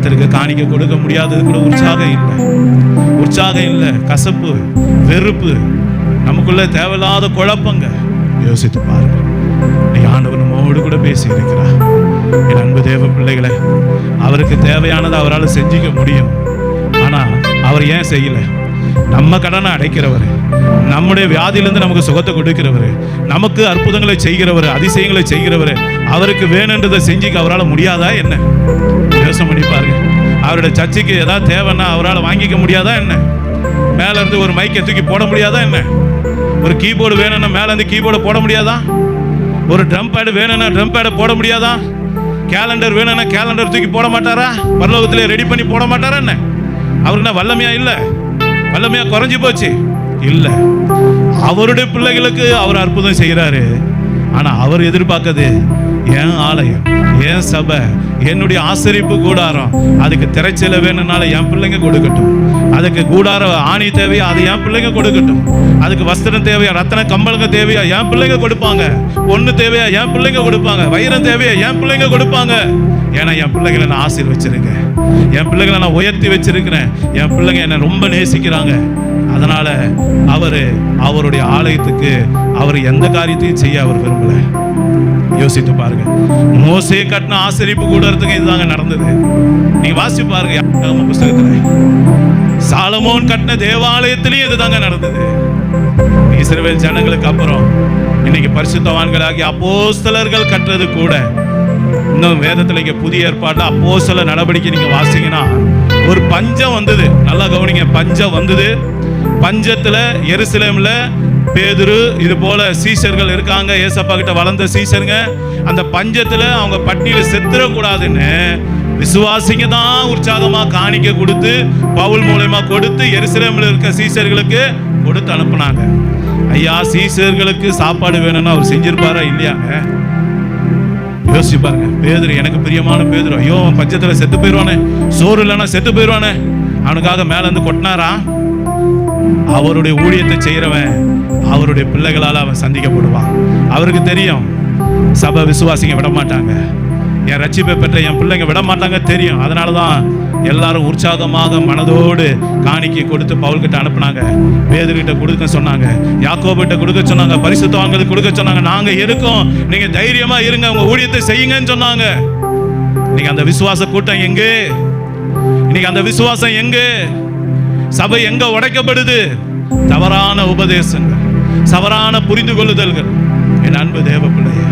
கர்த்தருக்கு காணிக்க கொடுக்க முடியாதது கூட உற்சாகம் இல்லை, கசப்பு, வெறுப்பு, நமக்குள்ள தேவையில்லாத குழப்பங்க. யோசித்து பாருங்க. நீ ஆண்டவர் நம்மோடு கூட பேசி இருக்கிறார். என் அன்பு தேவ பிள்ளைகளை, அவருக்கு தேவையானதை அவரால் செஞ்சிக்க முடியும். ஆனா அவர் ஏன் செய்யல? நம்ம கடனை அடைக்கிறவர், நம்முடைய வியாதியிலிருந்து நமக்கு சுகத்தை கொடுக்கிறவர், நமக்கு அற்புதங்களை செய்கிறவர், அதிசயங்களை செய்கிறவர், அவருக்கு வேணுன்றதை செஞ்சுக்க அவரால் முடியாதா என்ன? யோசனை பண்ணி பாருங்க. அவருடைய சர்ச்சைக்கு ஏதாவது தேவைன்னா அவரால் வாங்கிக்க முடியாதா என்ன? மேல இருந்து ஒரு மைக்கை தூக்கி போட முடியாதா என்ன? ஒரு கீபோர்டு வேணும்னா மேல இருந்து கீபோர்டை போட முடியாதா? ஒரு ட்ரம் பேடு வேணும்னா ட்ரம் பேடை போட முடியாதா? கேலண்டர் வேணும்னா கேலண்டர் தூக்கி போட மாட்டாரா? பரலோகத்திலே ரெடி பண்ணி போட மாட்டாரா என்ன? அவருக்குன்னா வல்லமையா இல்லை? வல்லமையா குறைஞ்சி போச்சு? இல்லை. அவருடைய பிள்ளைகளுக்கு அவர் அற்புதம் செய்கிறாரு. ஆனா அவர் எதிர்பார்க்கது என் ஆலயம், என் சபை, என்னுடைய ஆசரிப்பு கூடாரம், அதுக்கு திரைச்சல வேணும்னால என் பிள்ளைங்க கொடுக்கட்டும். அதுக்கு கூடார ஆணி தேவையா, அது என் பிள்ளைங்க கொடுக்கட்டும். அதுக்கு வஸ்திரம் தேவையா, ரத்தன கம்பளங்க தேவையா, என் பிள்ளைங்க கொடுப்பாங்க. பொண்ணு தேவையா, என் பிள்ளைங்க கொடுப்பாங்க. வைரம் தேவையா, என் பிள்ளைங்க கொடுப்பாங்க. ஏன்னா என் பிள்ளைகளை நான் ஆசீர்வச்சிருக்கேன், என் பிள்ளைகளை நான் உயர்த்தி வச்சிருக்கிறேன், என் பிள்ளைங்க என்னை ரொம்ப நேசிக்கிறாங்க. அதனால அவருடைய ஆலயத்துக்கு அவர் எந்த காரியத்தையும் செய்ய அவர் விரும்பல. யோசித்து பாருங்க. மோசே கட்டின ஆசரிப்பு கூடறதுக்கு இதுதாங்க நடந்தது. நீங்க வாசி பாருங்க புஸ்தகத்துல. சாலமோன் கட்டின தேவாலயத்திலையும் இதுதாங்க நடந்தது. இஸ்ரவேல் ஜனங்களுக்கு அப்புறம் இன்னைக்கு பரிசுத்தவான்களாகி அப்போஸ்தலர்கள் கட்டுறது கூட, இன்னும் வேதத்துல இங்க புதிய ஏற்பாடு அப்போஸ்தல நடவடிக்கை நீங்க வாசிங்கன்னா ஒரு பஞ்சம் வந்தது. நல்லா கவனிங்க. பஞ்சம் வந்தது. பஞ்சத்துல எருசலேம்ல பேதுரு இது போல சீஷர்கள் இருக்காங்க, ஏசப்பா கிட்ட வளர்ந்த சீஷருங்க. அந்த பஞ்சத்துல அவங்க பட்டியல செத்துறக்கூடாதுன்னு விசுவாசிங்க தான் உற்சாகமா காணிக்க கொடுத்து, பவுல் மூலமா கொடுத்து எருசலேம்ல இருக்க சீஷர்களுக்கு கொடுத்து அனுப்புனாங்க. ஐயா, சீஷர்களுக்கு சாப்பாடு வேணும்னா அவர் செஞ்சிருப்பாரா இல்லையாங்க? யோசிச்சு பாருங்க. பேதுரு, எனக்கு பிரியமான பேதுரு, ஐயோ பஞ்சத்துல செத்து போயிடுவானே, சோறு இல்லைன்னா செத்து போயிடுவானே, அவனுக்காக மேல இருந்து கொட்டினாரா? அவருடைய ஊழியத்தை செய்யறவன் அவருடைய பிள்ளைகளால் அவன் சந்திக்கப்படுவான். அவருக்கு தெரியும் சபை விசுவாசிங்க விட மாட்டாங்க, என் ரட்சிப்பை பெற்ற என் பிள்ளைங்க விட மாட்டாங்க தெரியும். அதனாலதான் எல்லாரும் உற்சாகமாக மனதோடு காணிக்கை கொடுத்து பவுல் கிட்ட அனுப்புனாங்க, பேதுருகிட்ட கொடுக்க சொன்னாங்க, யாக்கோபிட்ட கொடுக்க சொன்னாங்க, பரிசுத்தவான்களுக்கு கொடுக்க சொன்னாங்க. நாங்க இருக்கோம், நீங்க தைரியமா இருங்க, உங்க ஊழியத்தை செய்யுங்கன்னு சொன்னாங்க. இன்னைக்கு அந்த விசுவாச கூட்டம் எங்கே? இன்னைக்கு அந்த விசுவாசம் எங்கே? சபை எங்க உடைக்கப்படுது? தவறான உபதேசங்கள், தவறான புரிந்து கொள்ளுதல்கள். என் அன்பு தேவ பிள்ளையே,